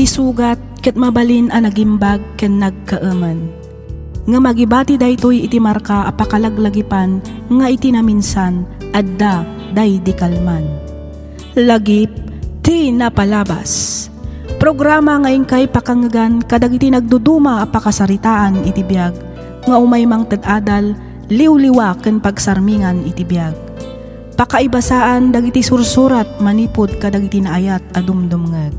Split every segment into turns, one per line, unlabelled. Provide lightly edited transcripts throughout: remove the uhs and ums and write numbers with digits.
sugat ket mabalin a nagimbag ken nagkaaman. Nga magibati daytoy iti marka a pakalaglagipan nga iti naminsan adda day di kalman. Lagip ti napalabas. Programa nga ingkay pakangagan kadagiti nagduduma a pakasaritaan iti biag nga umaymang ted-adal liwliwa ken pagsarmingan iti biag. Pakaibasaan dagiti sursurat manipod kadagiti naayat a dumdumngeg.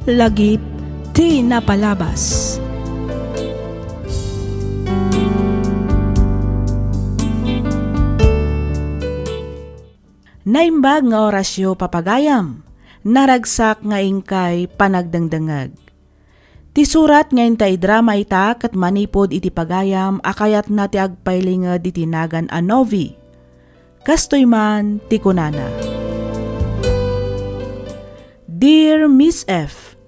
Lagip ti napalabas. Naimbag nga orasyo papagayam, naragsak nga ingkay panagdangdangag. Ti surat nga intay drama ita kat manipod iti pagayam akayat na ti agpailingad iti nagan a novi. Kastoy man ti kunana. Dear Miss F,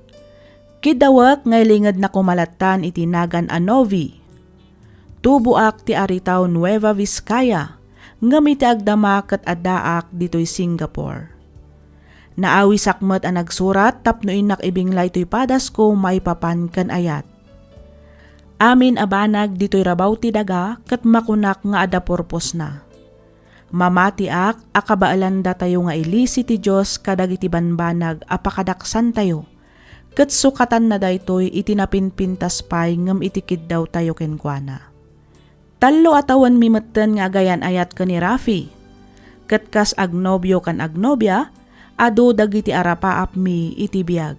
kidawak nga ilingad na kumalatan iti nagan a novi. Tubuak ti aritaw Nueva Vizcaya, nga may agdama kat adaak dito'y Singapore. Naawi sakmet ang nagsurat tapno inak ibinglay to'y padas ko maipapan kan ayat. Amin abanag dito'y rabaw ti daga kat makunak nga ada purpos na. Mamati ak akabaalan da tayo nga ilisi ti Diyos kadag iti banbanag apakadaksan tayo. Kat sukatan na daytoy itinapinpintas pay ngam itikid daw tayo kenkwana. Tallo atawan mimetten nga gayan ayat ka ni Rafi. Katkas agnobyo kan agnobya, ado dagiti arapaap mi iti biag.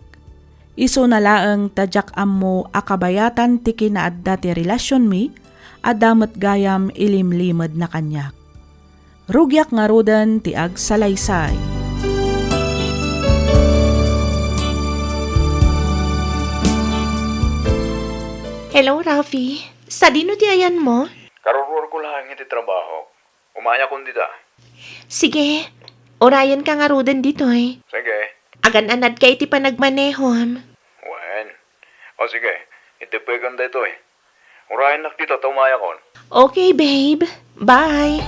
Iso na laeng tadyak ammo akabayatan ti kinaadda ti relasyon mi, adamet gayam ilimlimad na kanyak. Rugyak nga roden ti agsalaysay.
Hello, Rafi. Sa dino ti ayan mo?
Karurur ko lang iti trabaho. Umaya kong dita.
Sige, orayan ka nga roden dito eh.
Sige.
Agan-anad ka iti panagmanehon.
Wen. O sige, itipigan da ito eh. Urayan nak dito, umaya kon.
Okay, babe. Bye.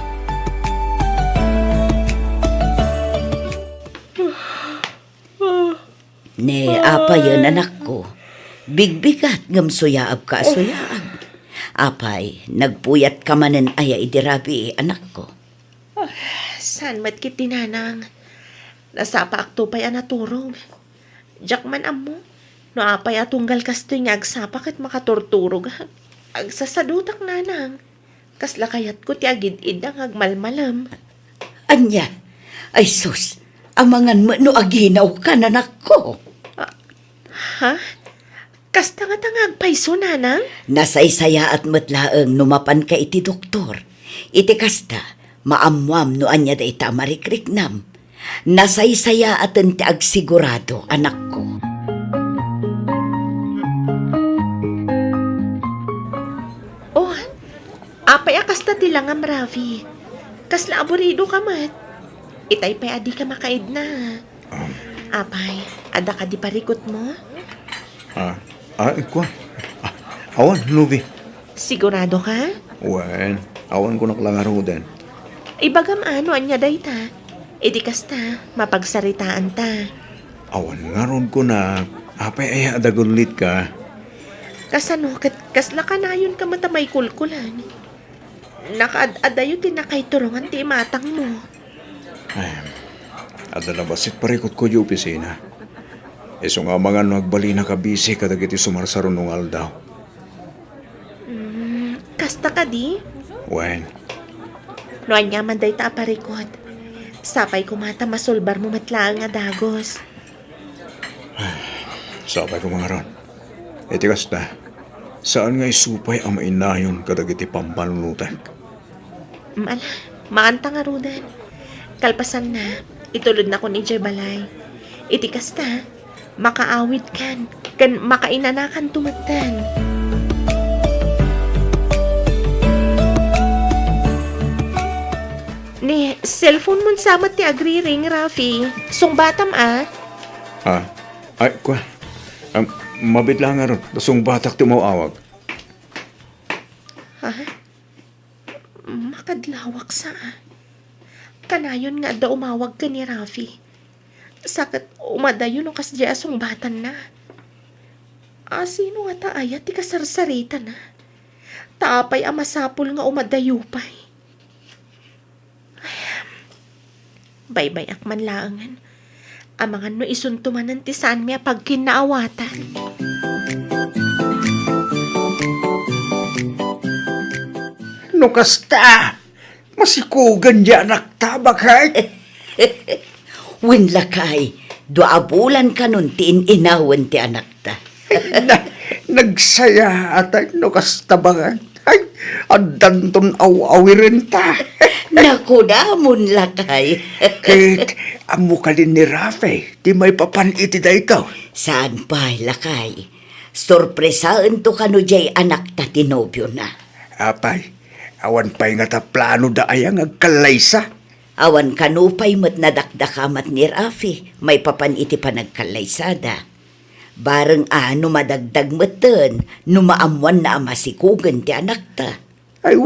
Ne, apa yan anak ko? Bigbigat ngam suyaab ka suyaab. Apay, nagpuyat ka manen aya idirabi anak ko.
San mat kit tinanang? Nasapa akto pa'y anaturog. Diyak man amo. No apay atunggal kastoy nga agsapa kat makaturturog. Agsasadutak nanang. Kasla kayat ko ti agid-id ang agmalmalam.
Anya, ay sus, amangan mo no aginaw ka nanak ko.
Ha? Kasta nga tangag paiso, nanang?
Nasaysaya at matlaeng numapan ka iti doktor. Iti kasta, maamwam no anya da ita marikriknam. Nasaysaya at ti agsigurado, anak ko.
Oh, apay akasta tilang am Rafi. Kasla aburido ka mat. Itay pa'y adi ka makaid na. Apay, ada ka di parikot mo?
Kwa. Awan, Nubi.
Sigurado ka?
Wen, awan ko naklangaro din.
Ibagam ano anya dayta. Idi kasta, mapagsaritaan ta.
Awan nga ron ko na, apay ay adagulit ka.
Kasano, kasla ka na yun ka matamay kulkulan. Nakaad-adayo tinakay turungan ti imatang mo.
Ay, adalabasit parikot ko yung opisina. Iso nga mga nagbali na kabisi kadag iti sumarsaron nung aldaw.
Kasta ka di?
Wen,
No anya man day ta aparikot. Sapay kumata masulbar mo matlaang nga dagos.
sabay ko mga ron. Iti kasta, saan nga isupay ang mainayon kadag iti pampanunutan?
Mala, maanta nga rudan. Kalpasan na, itulod na ko ni Jay Balay. Iti kasta, makaawit kan makainanakan tumagtan. Ni, cellphone mo samat ti agri-ring, Rafi. Sungbatam
Ay, kwa. Mabit lang nga ron. Dasong batak tumawawag.
Makadlawak sa kanayon nga da umawag ka ni Rafi. Sakit umadayon ang kasdi asong batan na. Sino nga taaya ti kasarsarita na? Taapay amasapol nga umadayupay. Baybay akman laangan. Amangan no isuntumanan ti saan miya pag kinaawatan.
No kasta, masikugan di anak tabakay.
Winlakay, duabulan ka nun ti inawan ti anak ta.
Nagsaya atay no kasta bakay. Ay, adanton aw-awirin ta.
Naku na, munlakay.
Kit, amo ka din ni Rafe, di may papaniti da ikaw.
Saan pa, lakay? Sorpresaan to kano jay anak ta tinobyo na.
Apay, awan pa'y nga ta plano da ayang agkalaysa.
Awan kanupay mat nadakdakamat ni Rafi, may papaniti pa nagkalaysada. Bareng madagdag matan, numaamuan na amasikugan ti anak ta.
Ay,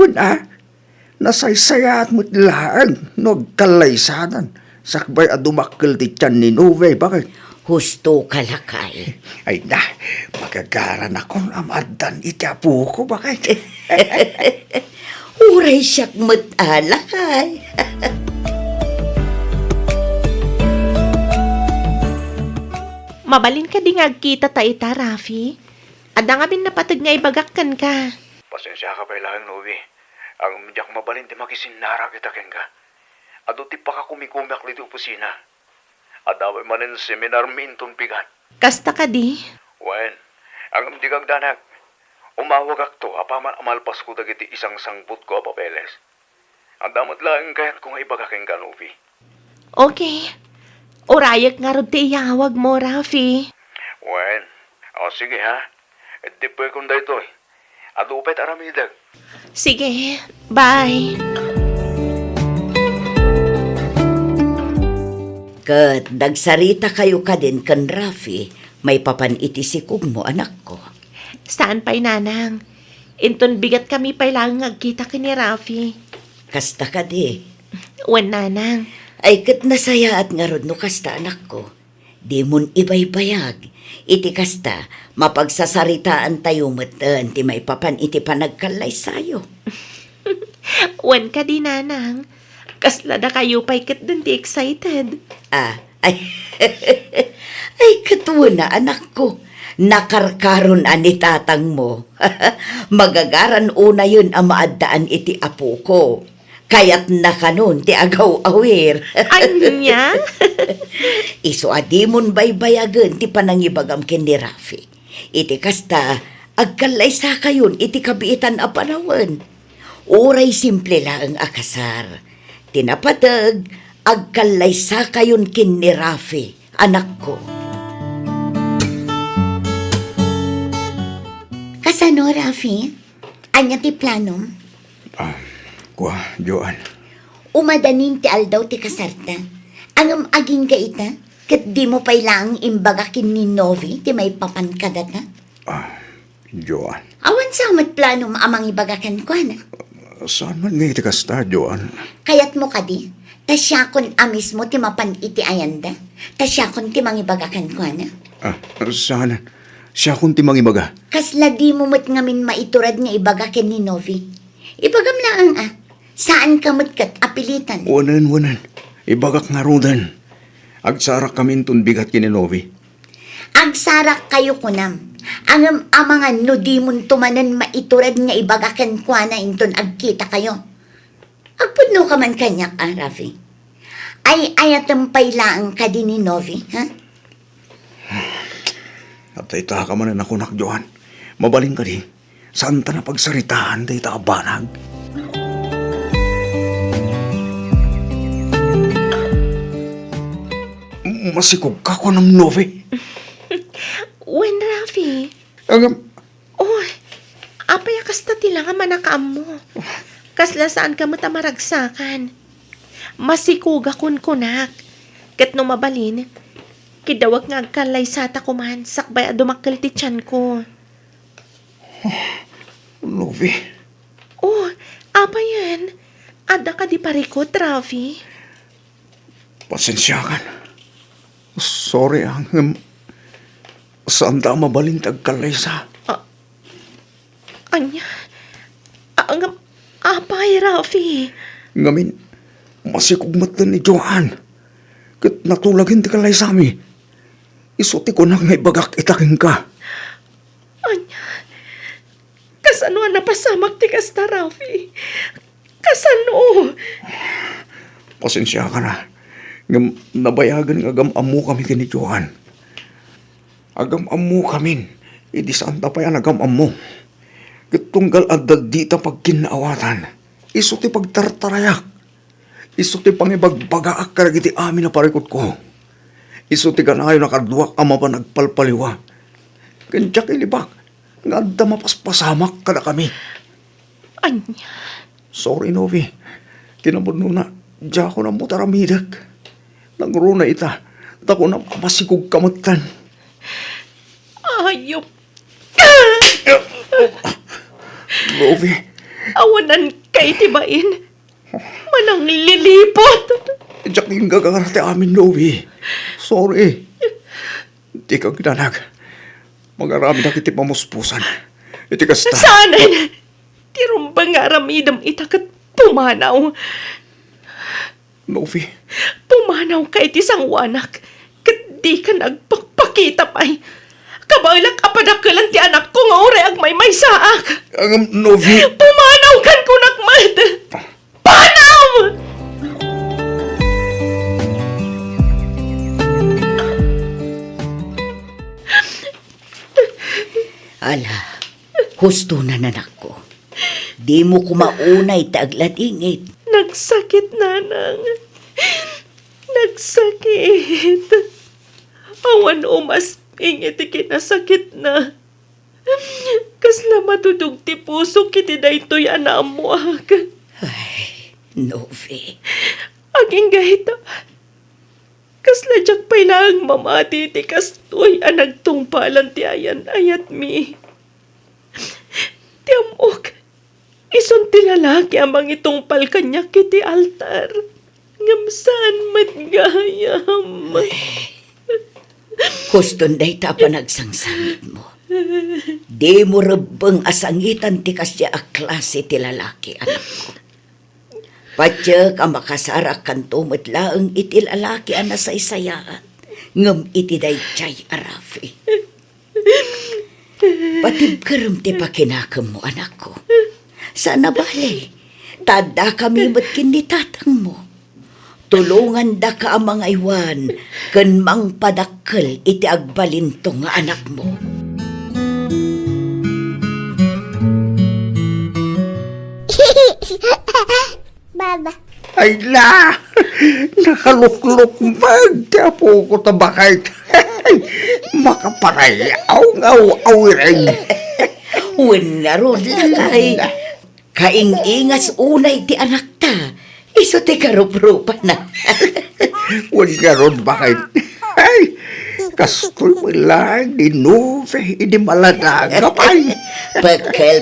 nasaysaya at mo't laang, no agkalaysanan. Sakbay adumakkel ti tiyan ni Nove, bakit?
Husto kalakay.
Ay na, magagaran akong amadan iti apo ko, bakit?
Uray siyak matalakay.
Mabalin ka di nga agkita ta ita, Rafi. Ada nga bin napatag nga ibagakkan ka.
Pasensya ka pa ilang, Nove. Ang medyak mabalin ti makisinara kita kenka. Ado ti pa ka kumikumak li ti opisina. Adaway manin seminar minton pigat.
Kasta ka di?
Wen, ang digag danak. Umawag akto, apaman amalpas ko dagiti isang sangput ko papeles. Ang damat lang kayat kung ibagaking ka, Novi.
Okay. Urayak nga ron ti iyawag mo, Rafi.
Wen, sige ha. Di pa kung da ito eh. Adupet aramidag.
Sige, bye.
Kat nagsarita kayo ka din kan Rafi, may papaniti sikog mo anak ko.
Saan pa'y nanang? Inton bigat kami pa'y lang agkita ki ni Rafi.
Kasta ka di.
Wan nanang.
Ay kat nasaya at nga rod no kasta anak ko. Di mon ibaybayag. Iti kasta, mapagsasaritaan tayo matan ti may papan iti panagkalay sayo.
Wan ka di nanang. Kasla na kayo pa'y kat din ti excited.
Ay, ay katuwa na anak ko. Nakarkaron ani tatang mo. Magagaran una yun ang maaddaan iti apo ko. Kaya't nakanon ti agaw-awir.
Anya?
Iso adimon baybayagan ti panangibagam ken ni Rafi. Iti kasta, agkalaysa kayon iti kabiitan a panawan. Uray simple lang ang akasar. Tinapatag, agkalaysa kayon ken ni Rafi, anak ko.
Kasano, Rafi? Anya ti plano?
Joan.
Umadanin ti aldaw ti kasarta. Angam aging ka ita? Kat di mo pa'y lang imbagakin ni Novi ti may papan ka data?
Joan.
Awan sa amat plano maamang ibagakan ko, na?
Saan man nga iti kasta, Joan?
Kayat mo ka di? Tasyakon amis mo ti mapan iti ayanda? Tasyakon ti mangibagakan ko, na?
Saan? Siya kung timang imaga.
Kasla di mo mat ngamin maiturad nga ibagakin ni Novi. Ibagam lang saan ka matkat apilitan?
Wanan. Ibagak nga rudan. Agsarak kami itong bigat kininovi.
Agsarak kayo kunam. Ang amangan no di mon tumanan maiturad nga ibagakan kwa na inton agkita kayo. Agpudno ka man kanyak, Rafi. Ay ayatampay lang ka din ni Novi, ha?
At ita ka man na nakunak, Johan. Mabaling ka di. Saan ta na pagsaritaan da ita abanag? Masikog ka ko ng Novi.
Wen, Rafi? Apay kasta tila nga manakaam mo. Kasla saan ka matamaragsakan. Masikuga kun kunak. Kat no mabalin, kidawag nga agkalay sata kuman, sakbay adumakkel ti tiyan ko.
Novi.
Apa yan? Ada ka di parikot, Rafi?
Pasensya ka. Sorry, Saan da mabalintag kalaysa?
Anya? Ang apay, Rafi.
Ngamin, masikugmat na ni Johan. Kat natulagin ti kalaysa mi. Isuti ko na ngay bagak itaking ka.
Anya? Kasano na pasamak ti kasta, Rafi? Kasano?
Pasensya ka na. Ngam, nabayagan ng agam-amu kami kini Johan. Agam-amu kami. Idi saan tapayan agam-amu. Kitunggal adad dita pag kinaawatan. Iso ti pagtartarayak. Iso ti pangibagbagaak karagiti amin na parikot ko. Iso ti ganayo na kadluak ama pa nagpalpaliwa. Kanya kilibak. Nga adda mapaspasamak kada kami.
Anya?
Sorry, Novi. Kinabudno na. Diya ko na mo taramidag. Nangruna ita. Tako na masikog kamatan.
Ayop.
Novi.
Awanan kay tibain. Manang lilipot.
Diyak yung gagarate amin, Novi. Sorry. Di ka ginanag. Magarami na kiti pamuspusan. Iti kasta.
Sanan! Tirumbang nga ramidam itakat pumanaw.
Novi.
Pumanaw kay ti sangwanak. Kat di ka nagpakpakita pa'y. Kabalak apadakalan ti anak ko nga ure ag may saak.
Novi.
Pumanaw kan kunakmat. Panaw!
Ala, husto na nanak ko. Di mo kumaunay taglatingit.
Nagsakit, nanang. Nagsakit. Awan umasping iti kinasakit na. Kasla matudog ti puso kiti daytoy anamuak.
Novi,
Aging gahita. Kasla jak pailang mamati ti kastoy anagtungpalan ti ayan ayat mi. Ti amok. Ison ti lalaki amang itungpal kanya kiti altar. Ngamsan matgayam.
huston day ta pa nagsangsangit mo. Di mo rebeng asangitan ti kasya a klase ti lalaki, anak ko. Patsya ka makasarak kan tumatlaang iti lalaki ang nasaysayaan. Ngam iti day chay arafi. Patibkaram ti pakinakam mo, anak ko. Sana bale, tada kami matkin ni tatang mo. Tulungan da ka ang mga iwan, kan mang padakkel iti agbalinto nga anak mo.
Baba.
Ay la! Nakaluklok magtapo ko tabakay. Makaparayaw ngaw-awirin.
Uwan nga ron lakay. Kaing-ingas unay ti anak ta. Iso ti karup-rupa na.
Huwag nga ron bakit. Ay! Kastoy mo lang di Novi, di maladaga pa'y.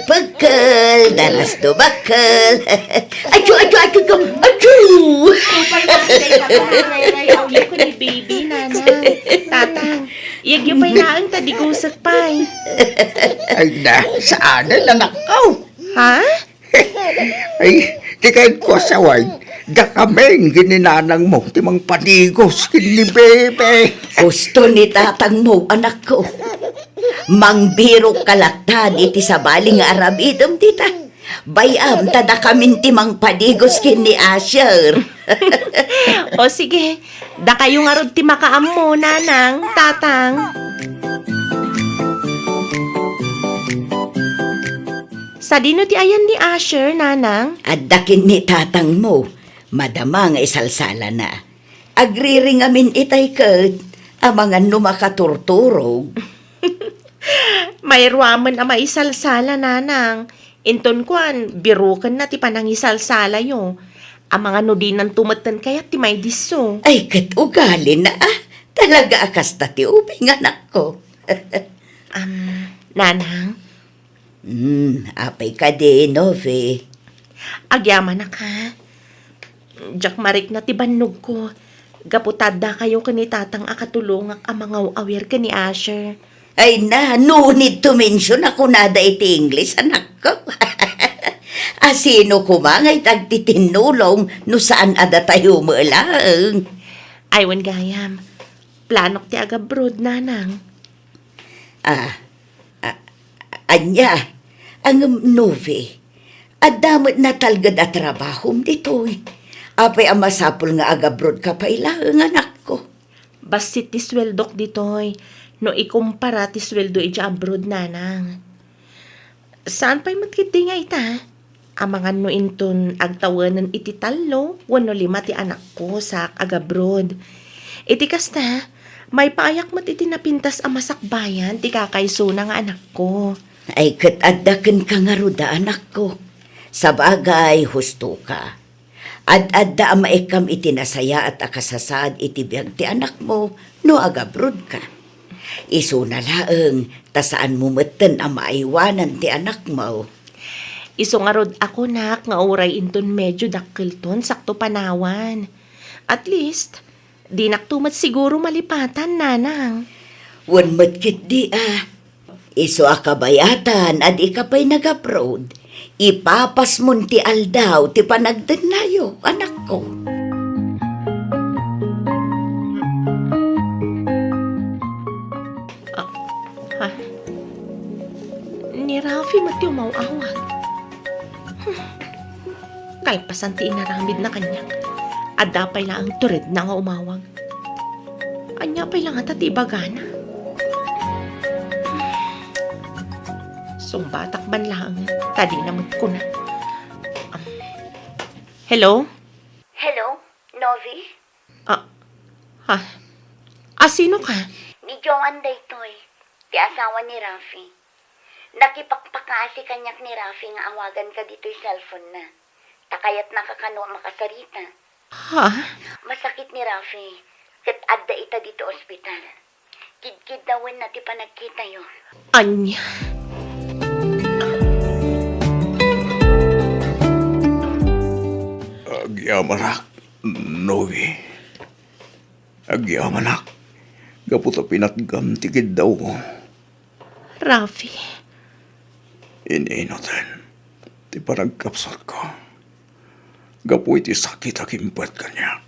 Pagkel, dalas do bakkel. Achu!
Ayaw ko ni baby, nanang. Tatang, iyagyo pa'y naang tadigusat pa'y.
Ay na, saan na nanakaw?
Ha?
Ay, di kayo ko sa wine. Da kaming gininanang mo, timang panigos, kini bebe.
Gusto ni tatang mo, anak ko. Mangbiro kalatan iti sa baling arabidom tita. Bayam tada kamin timang padigos kin ni Asher.
O sige, da kayo nga rod ti makaam mo, nanang, tatang. Sa dino ti ayan ni Asher, nanang?
At dakin ni tatang mo, madama nga isalsala na. Agriringamin itay kat, amangan numakaturturog.
May ruaman na maisalsala, nanang. Inton kuan, birukan na ti panangisalsala yo. Ang mga nudinan tumatan kaya ti may diso.
Ay, kat ugali na talaga akas ta ti ubing anak ko.
Nanang,
Apay ka din, Novi.
agyaman na ka. Jack marik na ti bannog ko. Gaputada kayo kani tatang akatulongak ang mga awir ka ni Asher.
Ay na, no need to mention ako nada iti English, anak ko. Asino kumangay tagtitinulong no saan ada tayo maalang.
Aywan gayam. Planok ti agabroad, nanang.
Anya, ang novi, adamot na talgad at trabahom dito eh. Apay ang masapol nga agabrod ka pa ilang anak ko.
Basit ti sweldok ditoy. No ikumpara ti sweldo iti abroad, nanang. Saan pa'y matkiti nga ita? Ang mga no inton agtawanan iti talo, 1 5 ti anak ko sa agabroad. Iti kasta, may paayak mat iti napintas ang masakbayan ti kakayso na nga anak ko.
Ay katadakan ka nga ruda anak ko. Sa bagay, husto ka. Ad-adda ang maikam iti nasaya at akasasad iti biyag ti anak mo no agabrod ka. Iso na laeng, tasaan mo meten ang maiwanan ti anak mo.
Iso nga rod ako nak nga oray inton medyo dakilton sakto panawan. At least, di naktumat siguro malipatan, nanang.
Wan matkit di Iso akabayatan at ikapay nag-abroad. Ipapas mon ti aldaw ti panagdanayo, anak ko.
Ha? Ni Rafi mati umawawag. Kalpasan ti inaramid na kanya. Adapay lang ang tured na nga umawag. Anya pa'y lang at ibagana. Sumbatak man lang. Tadi namot ko na. Hello?
Hello, Novi?
Ha? Sino ka?
Ni Joan Daytoy, ti asawa ni Rafi. Nakipakpakasi kanyak ni Rafi nga awagan ka dito'y cellphone na. Takayat nakakano makasarita.
Ha?
Masakit ni Rafi. Kat adda ita dito ospital. Kid-kid dawin na ti panagkita yun.
Anya?
Agyamanak, Novi. Agyamanak. Gaputa pinatgam tikid daw ko.
Rafi?
Iniinotin. Ti panagkapsat ko. Gapu iti sakit akimpat kanya.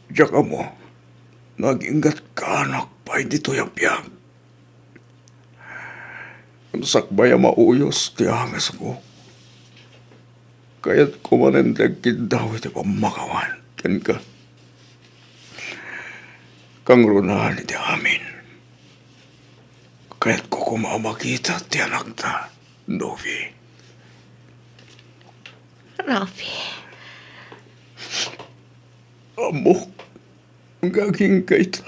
Diyak mo, nag-ingat ka anak pa dito yung piyag. Ang sakbaya mauyos ti angas ko. Kaya't kumanendag daw iti pamakawan. Kan ka. Kang runahan iti amin. Kaya't ko kumamakita ti anak ta, Novi.
Rafi?
Amok, ang gaging kaita.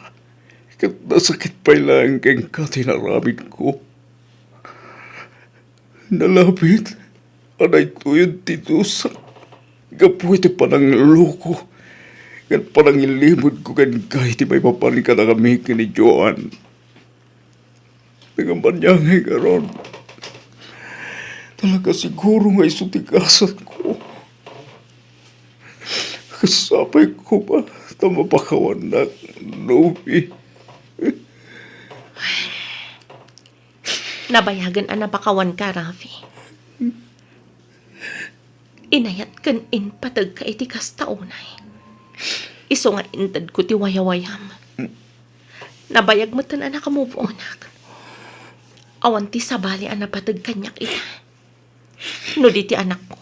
Kat nasakit pa lang keng katinarabit ko. Nalapit, anay tuyod titusak. Gapuiti pa ng loko. Kat parang ilimod ko kan kahit may paparin ka na kami ni Joan. Nagambanyangay ka ron. Talaga siguro nga isutigasan ko. Kasapay ko ba na mapakawan na Novi?
Nabayagan ang napakawan ka, Rafi. Inayat kan in patag ka iti kastaunay. Iso nga intad ko ti wayawayam. Nabayag mo tan anak mo po, anak. Awan ti sabali ang napatag kanyak ita. No di ti anak ko.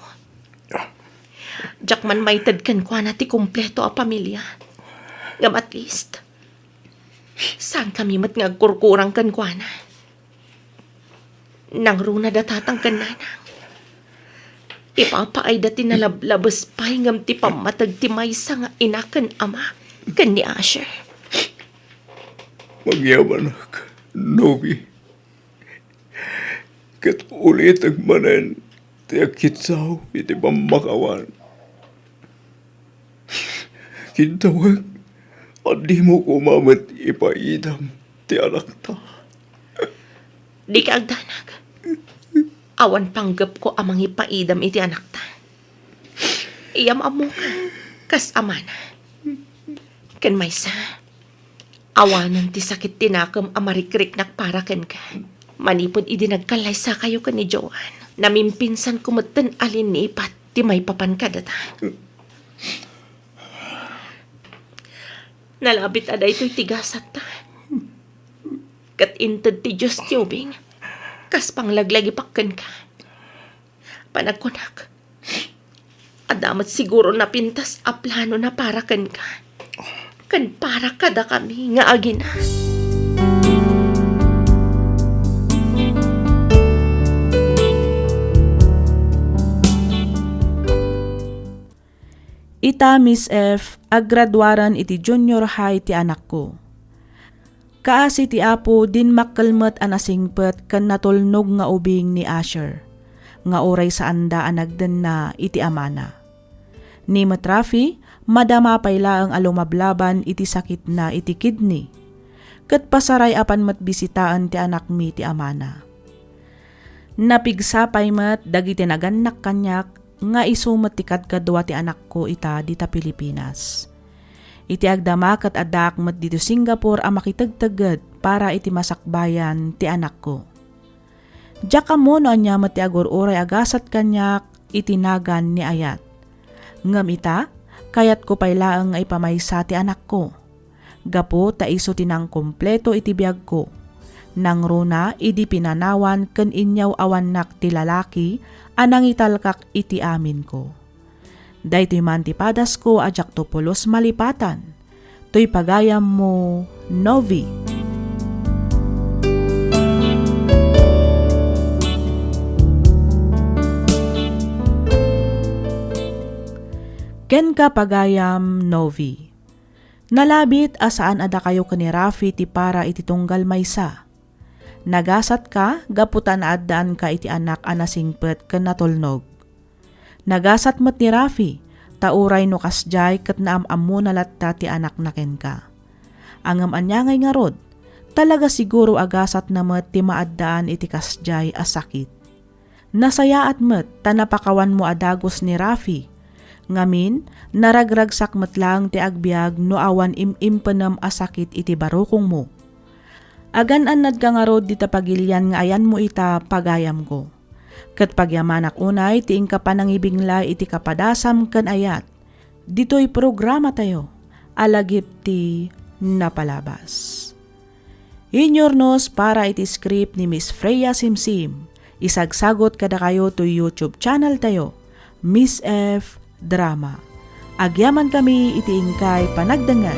Jakman may tadkan ko na ti kompleto a pamilya. Ngam at least, saan kami mat nga kurkurang kan ko na? Nang runa datatang kan nanang. Ipapaay dati nalablabas pa ngam ti pamatag ti maysa nga inakan ama kan ni Asher.
Magyaman ka, Novi. Kat ulit ang manan, ti akitsaw, iti pamakawan. Kintawag, at di mo kumamat ipaidam, ti anak ta.
Di ka agdanag. Awan panggap ko amang ipaidam iti anak ta. Iyam amo ka, kas amana. Kan maysa, Awanan ti sakit tinakam amarikrik para ken ka. Manipod idi nagkalay sa kayo ka ni Joanne. Namimpinsan kumatan alinipat ti may papan ka data. Nalabit aday to'y tigasat ta. Kat inted ti Diyos tiyubing. Kas panglaglagi pakkan ka. Panagkunak. Adamat siguro na pintas a plano na para kan ka. Kan para kada kami nga agina.
Ita Miss F, aggraduaran iti junior high ti anak ko. Kaasi ti apo din makalmet anasingpet kan natulnog nga ubing ni Asher. Nga oray sa anda anagden na iti amana. Ni Matrafi, madama payla ang alumablaban iti sakit na iti kidney. Kat pasaray apan matbisitaan ti anak mi ti amana. Napigsapay mat dagiti naganak kanyak nga isumat ti kadkadwa ti anak ko ita dita Pilipinas. Iti agdama kat adak mat dito Singapore a makitagtagad para iti masakbayan ti anak ko. Diyak mo no anya mat ti agur-uray agasat kanyak itinagan ni ayat. Ngam ita, kayat ko paylaang nga ipamaysa ti anak ko. Gapo ta iso tinang kompleto iti biyag ko. Nang runa idi pinanawan ken inyaw awanak ti lalaki anang italkak iti amin ko. Daytoy man ti padas ko ajak to pulos malipatan. Toy pagayam mo, Novi. Ken ka pagayam, Novi. Nalabit asaan ada kayo kani Rafi ti para iti tunggal maysa. Nagasat ka, gaputan addaan ka iti anak anasingpet ken natulnog. Nagasat met ni Rafi, tauray no kasjay ket naamam mo nalatta ti anak naken ka. Angam anyangay nga rod, talaga siguro agasat na met ti maaddaan iti kasjay a sakit. Nasayaat met tanapakawan mo adagos ni Rafi. Ngamin, naragragsak met lang ti agbiag no awan imimpenem a sakit iti barukong mo. Agan-anad ka nga rod dita pagilyan nga ayan mo ita pagayam ko. Kat pagyamanak unay ti ingka panangibingla iti kapadasam ken ayat. Dito'y programa tayo, alagip ti napalabas. Inyornos para iti script ni Miss Freya Simsim. Isagsagot kada kayo to YouTube channel tayo, Miss F Drama. Agyaman kami iti ingkay panagdangan.